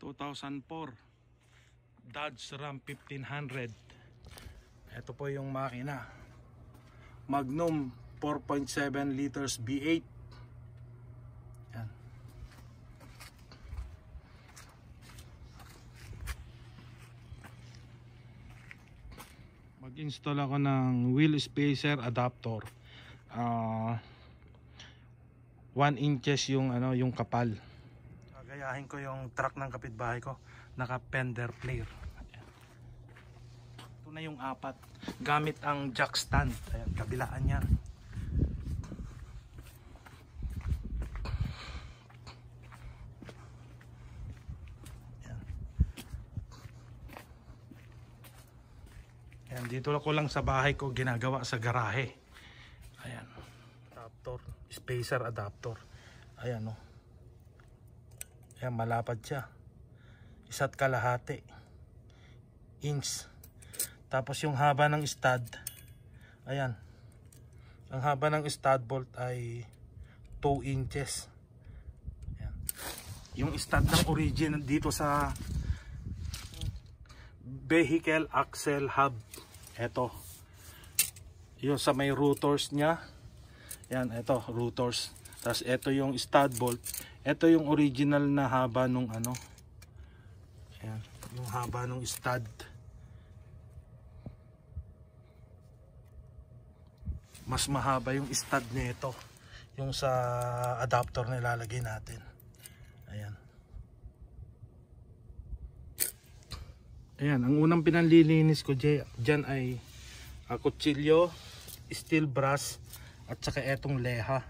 2004 Dodge Ram 1500. Ito po yung makina, Magnum 4.7 liters V8. Yan. Mag-install ako ng wheel spacer adapter. 1 inches yung yung kapal. Gagayahin ko yung truck ng kapitbahay ko, naka fender flare. Ayan. Ito na yung apat gamit ang jack stand. Ayan, kabilaan niya. Ayan. Ayan, dito ko lang sa bahay ko ginagawa sa garahe. Ayan, adapter, spacer adapter. Ayan o. Ayan, malapad siya. 1.5 inch. Tapos yung haba ng stud, ayan, ang haba ng stud bolt ay 2 inches. Ayan. Yung stud ng origin dito sa vehicle axle hub, eto yung sa may rotors nya. Yan, eto rotors. Tapos eto yung stud bolt. Ito yung original na haba nung ayan, yung haba nung stud. Mas mahaba yung stud nito, yung sa adapter na ilalagay natin. Ayan. Ayan, ang unang pinanlilinis ko dyan ay kutsilyo, steel brass, at saka etong leha.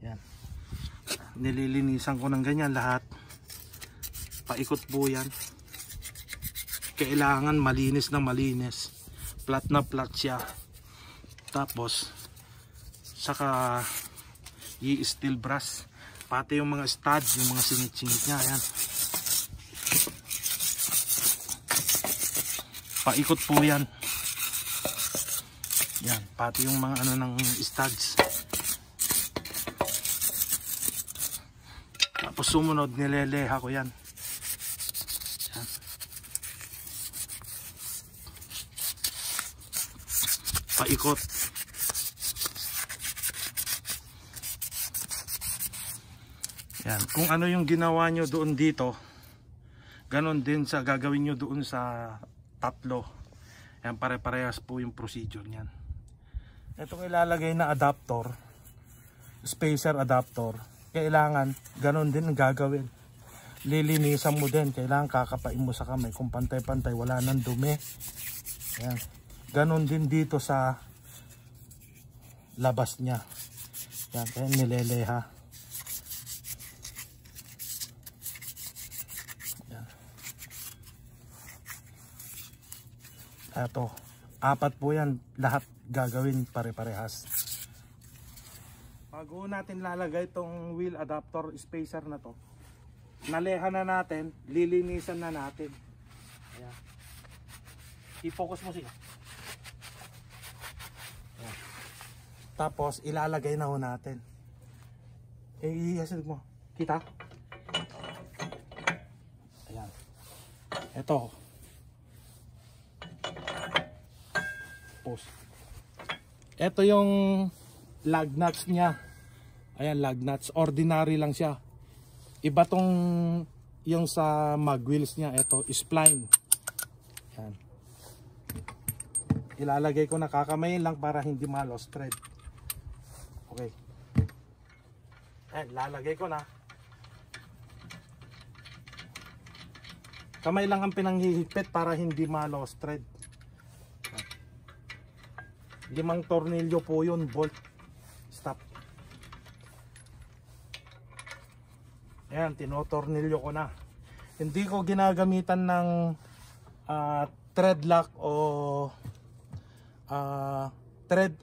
Yan. Nililinisan ko ng ganyan lahat. Paikot po yan. Kailangan malinis na malinis. Flat na flat siya. Tapos saka i-steel brass. Pati yung mga stud, yung mga singit-singit niya. Ayan. Paikot po yan. Yan. Pati yung mga ng studs. Tapos sumunod, nileleha ko yan. Yan. Paikot. Yan. Kung ano yung ginawa nyo doon dito, ganon din sa gagawin nyo doon sa tatlo. Yan, pare-parehas po yung procedure niyan. Itong ilalagay na adapter, spacer adapter, kailangan ganon din ang gagawin. Lilinisan mo din, kailangan kakapain mo sa kamay kung pantay-pantay, wala nang dumi. Ayan. Ganon din dito sa labas niya. Yan, kaya nileleha. Yan. Ito, 4 po yan, lahat gagawin pare-parehas. Bago natin lalagay itong wheel adapter spacer na to, naleha na natin, lilinisan na natin. Ayan. I-focus mo siya. Ayan. Tapos ilalagay na ho natin. Ihasid mo. Kita? Ayan. Ito. Post. Ito yung lug nuts niya. Ayan, lug nuts. Ordinary lang siya. Iba tong yung sa mag wheels niya. Ito, spline. Ayan. Ilalagay ko na, kakamayin lang para hindi malos thread. Okay. Ayan, lalagay ko na. Kamay lang ang pinanghihigpit para hindi malos thread. 5 tornilyo po yun, bolt. Stop. Ayan, tinotornilyo ko na. Hindi ko ginagamitan ng thread lock o thread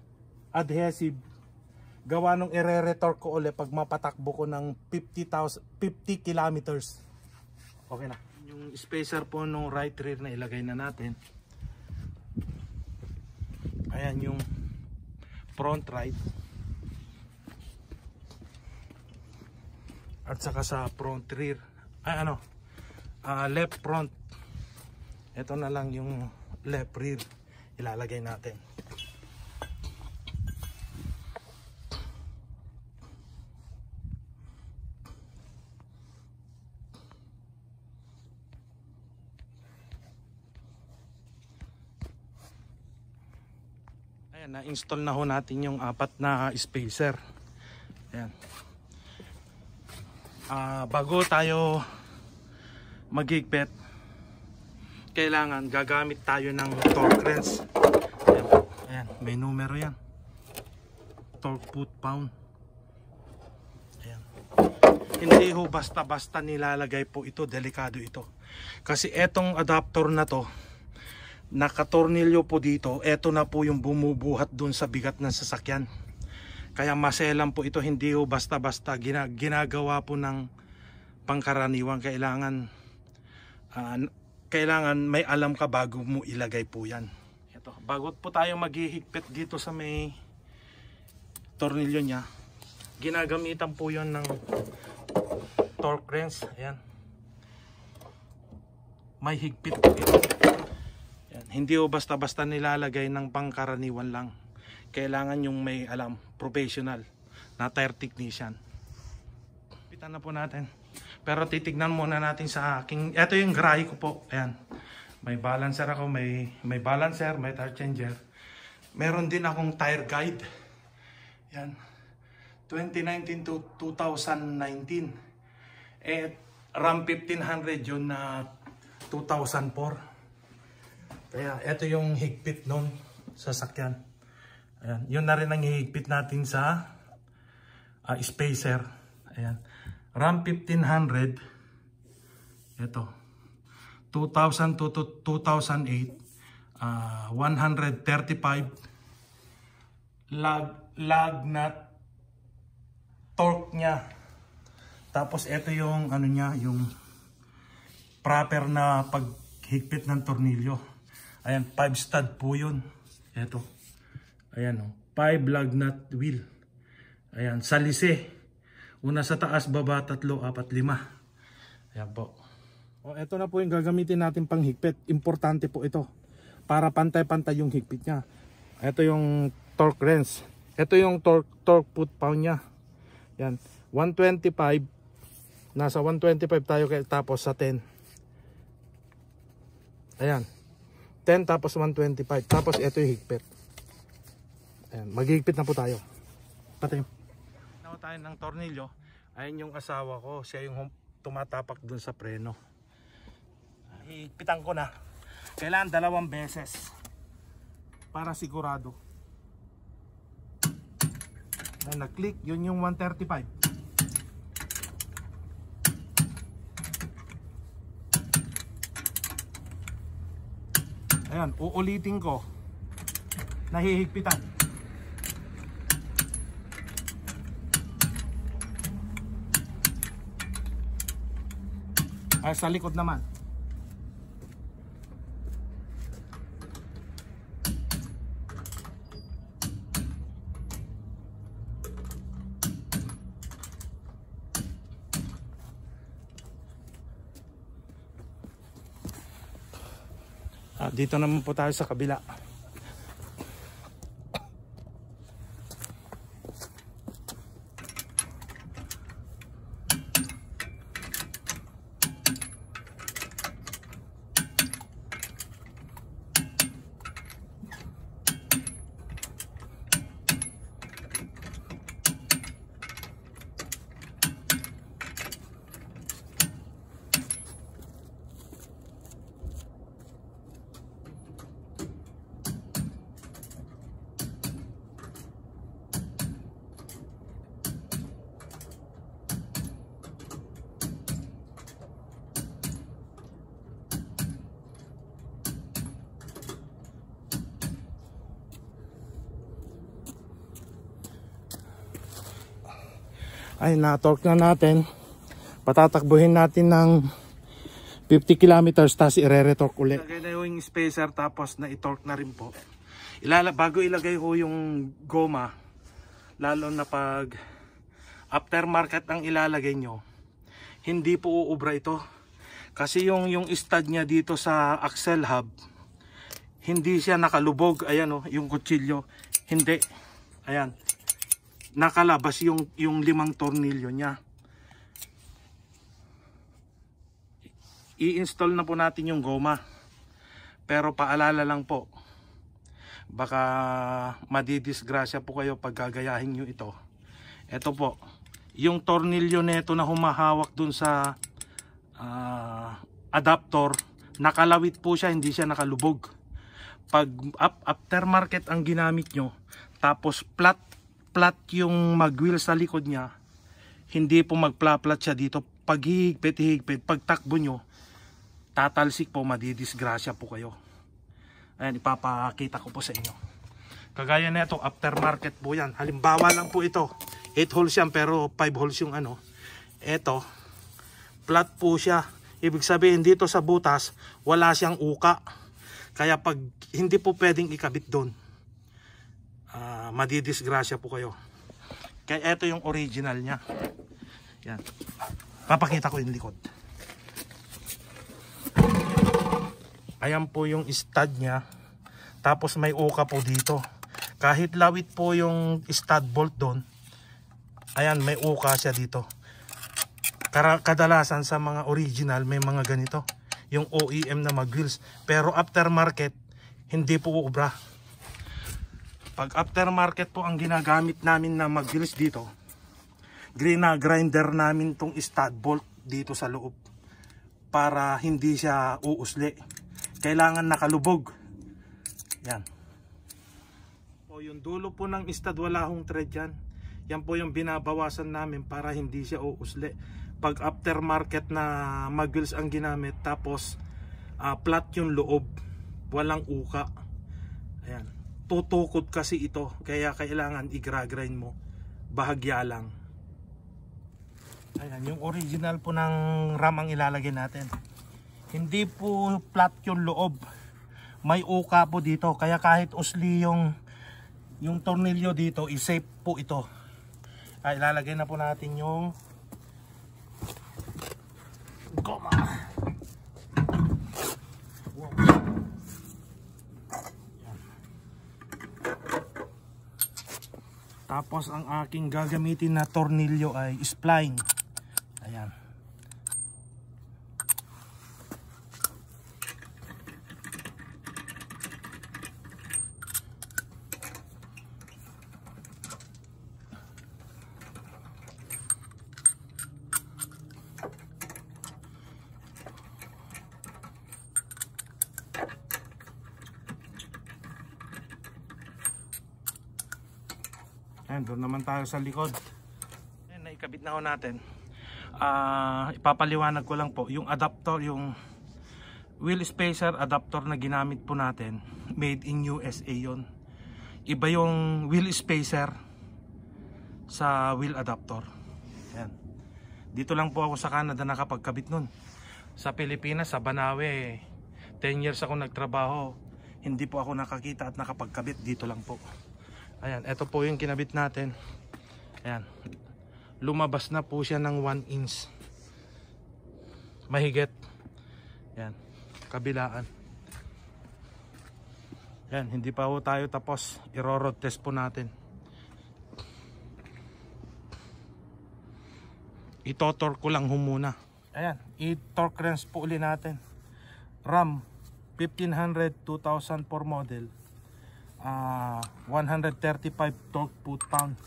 adhesive. Gawa nung ire-retorque ko ulit pag mapatakbo ko ng 50 kilometers. Okay na. Yung spacer po nung right rear na ilagay na natin. Ayan yung front right. At saka sa front rear. Ay left front. Ito na lang yung left rear ilalagay natin. Ayan, na-install na ho natin yung 4 na spacer. Ayan. Bago tayo maghigpit, kailangan gagamit tayo ng torque wrench. Ayan, ayan, may numero yan. Torque foot-pound. Ayan. Hindi ho basta-basta nilalagay po ito, delikado ito. Kasi etong adapter na to, nakatornilyo po dito, eto na po yung bumubuhat dun sa bigat ng sasakyan. Kaya maselan po ito, hindi ho basta-basta ginagawa po ng pangkaraniwan. Kailangan may alam ka bago mo ilagay po yan. Ito, bago po tayo maghihigpit dito sa may tornilyo nya, ginagamitan po yon ng torque wrench. Ayan, may higpit po ito. Ayan. Hindi ho basta-basta nilalagay ng pangkaraniwan lang. Kailangan yung may alam, professional na tire technician. Pitan na po natin. Pero titignan muna natin sa aking, ito yung garahe ko po. Ayan. May balancer ako, may balancer, may tire changer. Meron din akong tire guide. Ayan. 2019 to 2019. RAM 1500 yun na 2004. Kaya ito yung higpit nun sa sakyan. Ayan, yun na rin ang hihigpit natin sa spacer. Ayan. RAM 1500. Ito. 2000 to 2008. 135. Lag nut. Torque nya. Tapos ito yung ano nya, yung proper na paghigpit ng tornilyo. Ayan, 5 stud po yun. Ito. Ayan o, 5 lug nut wheel. Ayan, salise. Una sa taas, baba, 3, 4, 5. Ayan po. O, ito na po yung gagamitin natin pang higpit. Importante po ito. Para pantay-pantay yung higpit nya. Ito yung torque wrench. Ito yung torque foot-pound nya. Ayan, 125. Nasa 125 tayo tapos sa 10. Ayan. 10 tapos 125. Tapos ito yung higpit. Ayan, maghihigpit na po tayo. Patay. Nawa tayo ng tornilyo. Ayun yung asawa ko. Siya yung tumatapak dun sa preno. Higpitan ko na. Kailangan 2 beses. Para sigurado. Ayan, nag-click. Yun yung 135. Ayan, uulitin ko. Nahihigpitan. Ay, sa likod naman. Dito naman po tayo sa kabila. Ay, na-torque na natin. Patatakbuhin natin ng 50 kilometers tapos i-re-retorque ulit. Ilagay na yung spacer tapos na-i-torque na rin po. Bago ilagay ho yung goma, lalo na pag aftermarket ang ilalagay nyo, hindi po uubra ito. Kasi yung stud niya dito sa axle hub, hindi siya nakalubog. Ayan oh, yung kutsilyo. Hindi. Ayan. Nakalabas yung 5 tornilyo niya. I-install na po natin yung goma. Pero paalala lang po, baka madidisgrasya po kayo pag gagayahin nyo ito. Ito po, yung tornilyo neto na humahawak dun sa adapter, nakalawit po siya, hindi siya nakalubog. Pag aftermarket ang ginamit nyo, tapos flat yung magwheel sa likod niya, hindi po magpla-flat siya dito. Pag hihigpit, pag takbo nyo, tatalsik po, madidisgrasya po kayo. Ayan, ipapakita ko po sa inyo. Kagaya na ito, aftermarket po yan. Halimbawa lang po ito, 8 holes yan pero 5 holes yung ano. Ito, flat po siya. Ibig sabihin dito sa butas, wala siyang uka. Kaya pag hindi po pwedeng ikabit doon, madidisgrasya po kayo. Kaya ito yung original niya. Yan. Papakita ko yung likod. Ayan po yung stud niya. Tapos may uka po dito. Kahit lawit po yung stud bolt doon, ayan, may uka siya dito. Kadalasan sa mga original may mga ganito, yung OEM na mag-wheels. Pero aftermarket, hindi po ubra. Pag aftermarket po ang ginagamit namin na mag-wheels dito, grinder namin tong stud bolt dito sa loob para hindi siya uusli. Kailangan nakalubog. Yan. O yung dulo po ng stud, wala hong thread yan. Yan po yung binabawasan namin para hindi siya uusli. Pag aftermarket na mag-wheels ang ginamit, tapos flat yung loob, walang uka. Ayan. Tutukod kasi ito, kaya kailangan i-grind mo. Bahagya lang. Ayan, yung original po ng RAM ang ilalagay natin. Hindi po flat yung loob. May uka po dito. Kaya kahit usli yung tornilyo dito, i-safe po ito. Ay, ilalagay na po natin yung goma. Wow. Tapos ang aking gagamitin na tornilyo ay spline. Ayan. Ayan, doon naman tayo sa likod. Ayan, naikabit na ho natin. Ipapaliwanag ko lang po, yung adapter, yung wheel spacer adapter na ginamit po natin, made in USA yon. Iba yung wheel spacer sa wheel adapter. Ayan. Dito lang po ako sa Canada nakapagkabit nun. Sa Pilipinas, sa Banawe, 10 years ako nagtrabaho, hindi po ako nakakita at nakapagkabit. Dito lang po. Ayan, ito po yung kinabit natin. Ayan. Lumabas na po siya ng 1 inch. Mahigit. Ayan. Kabilaan. Ayan, hindi pa po tayo tapos. I-road test po natin. Ito-torque ko lang muna. Ayan, i-torque wrench po uli natin. RAM 1500 2004 model. 135 torque foot-pound.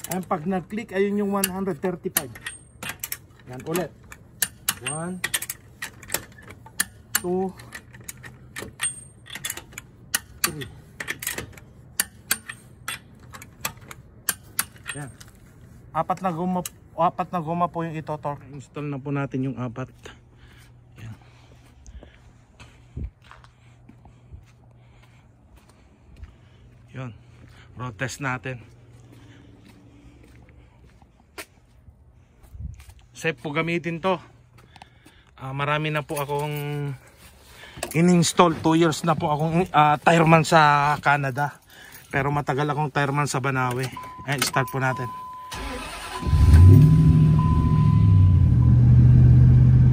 Ayan, pag nag-click, ayun yung 135. Yan, ulit. 1, 2, 3. Yan. Apat na goma po yung ito-torque. Install na po natin yung apat. Yan. Yun, road test natin. Safe po gamitin to. Marami na po akong in-install. 2 years na po akong tireman sa Canada. Pero matagal akong tireman sa Banawe. Start po natin.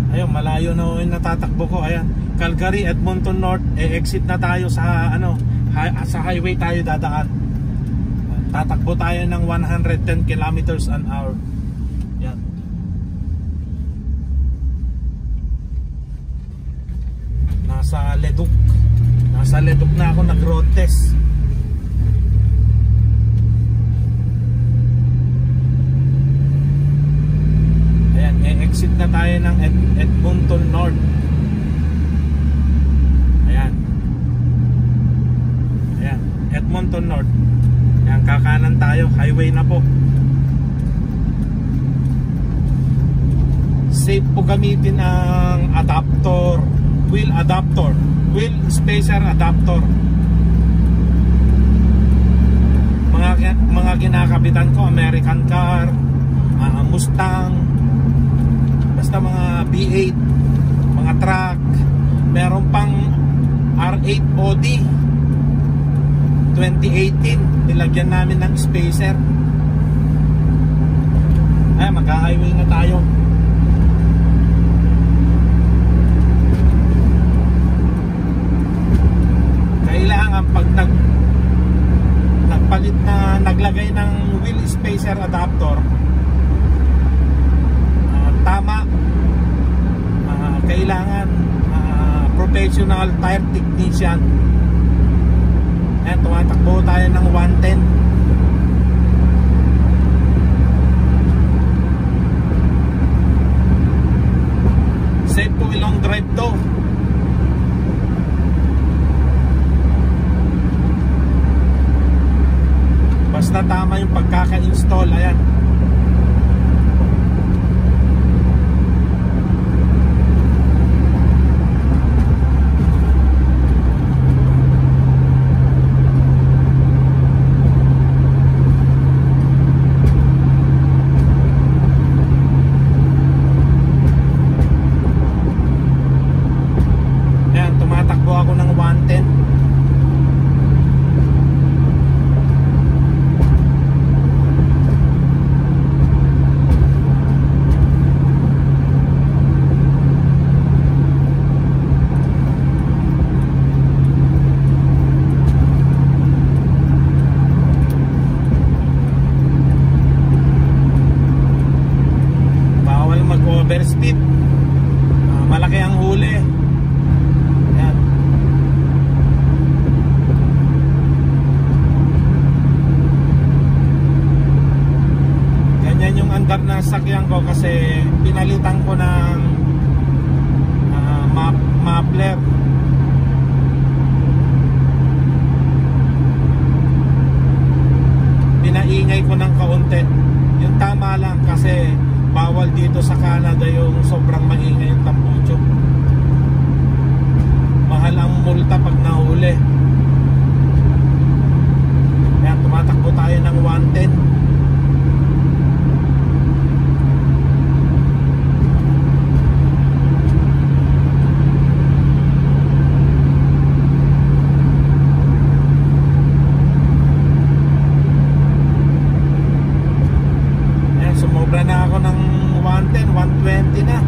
Ayun, malayo na yung natatakbo ko. Ayan, Calgary, Edmonton North. Exit na tayo sa sa highway tayo dadaan. Tatakbo tayo ng 110 kilometers an hour. Yan. Nasa Leduc na ako nag-road test. Ayan, exit na tayo ng Edmonton North. Ayan, Edmonton North. Ayan, kakanan tayo, highway na po. Safe po gamitin ang adapter, wheel spacer adapter. Mga kinakabitan ko, American car, Mustang, basta mga B8, mga truck. Meron pang R8 Audi 2018, nilagyan namin ng spacer. Ay, mag-highway na tayo. Kailangan pag nagpalit na, naglagay ng wheel spacer adapter, tama, kailangan professional tire technician. Ayan, tumatakbo tayo ng 110. Safe po long drive to. Basta tama yung pagkaka-install. Ayan. Overspeed, malaki ang huli. Ayan. Ganyan yung andar na sakyan ko kasi pinalitan ko ng muffler. Pinaingay ko ng kaunti. Yung tama lang kasi bawal dito sa Canada yung sobrang maingay yung tambucho. Mahal ang multa pag nahuli. Kaya tumatakbo tayo ng 110. Sumobra na ako ng 110, 120 na.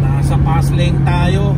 Nasa fast lane tayo.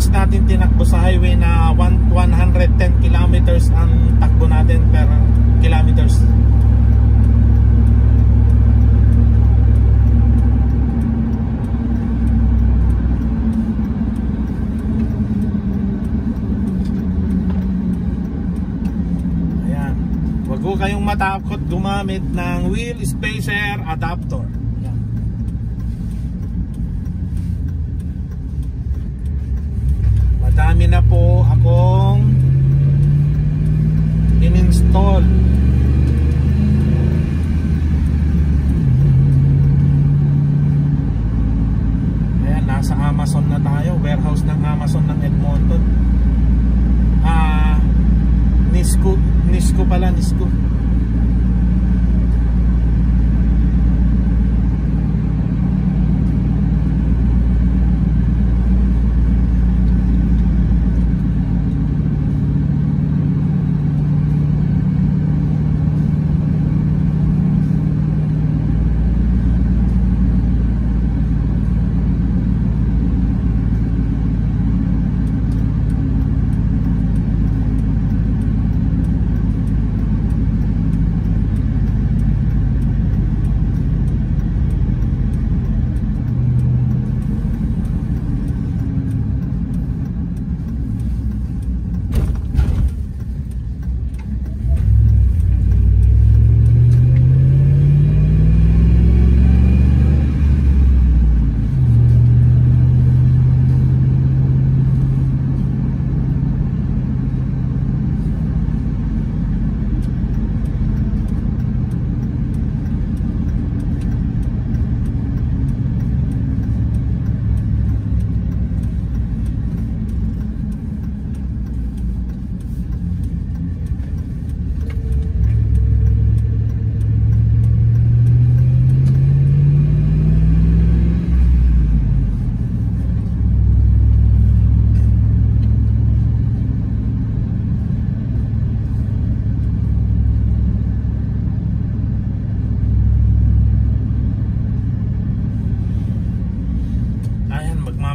kilometers natin tinakbo sa highway na 110 kilometers ang takbo natin per kilometers. Ayan, wag ko kayong matakot gumamit ng wheel spacer adapter. Madami na po akong in-install. Ayan, nasa Amazon na tayo. Warehouse ng Amazon ng Edmonton. Nisco pala, Nisco.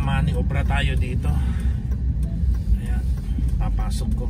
Maniobra tayo dito. Ayan, papasok ko.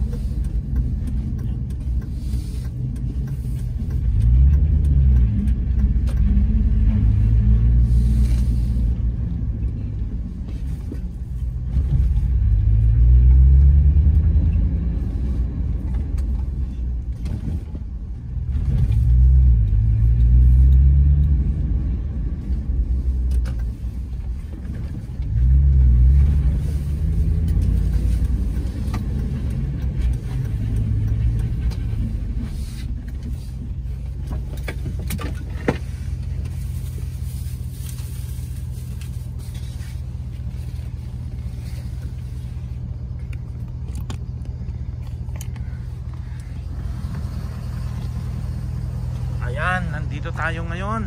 Ayan, nandito tayo ngayon.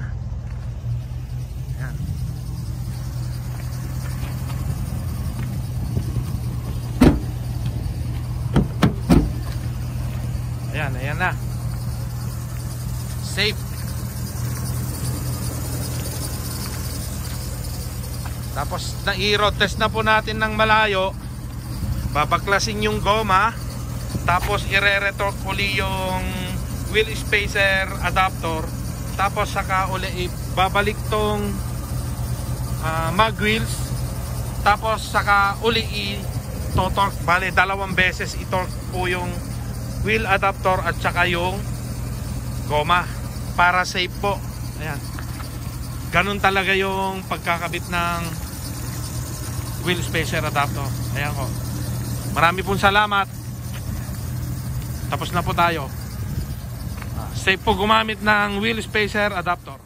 Ayan. Ayan, ayan na. Safe. Tapos na-i-road test na po natin ng malayo. Babaklasin yung goma. Tapos i-re-retorque uli yung wheel spacer adapter, tapos saka uli babalik tong mag wheels, tapos saka uli i-torque. Bale, dalawang beses i-torque po yung wheel adapter at saka yung goma para safe po. Ayan, ganun talaga yung pagkakabit ng wheel spacer adapter. Ayan ko, marami pong salamat. Tapos na po tayo. Safe po gumamit ng wheel spacer adapter.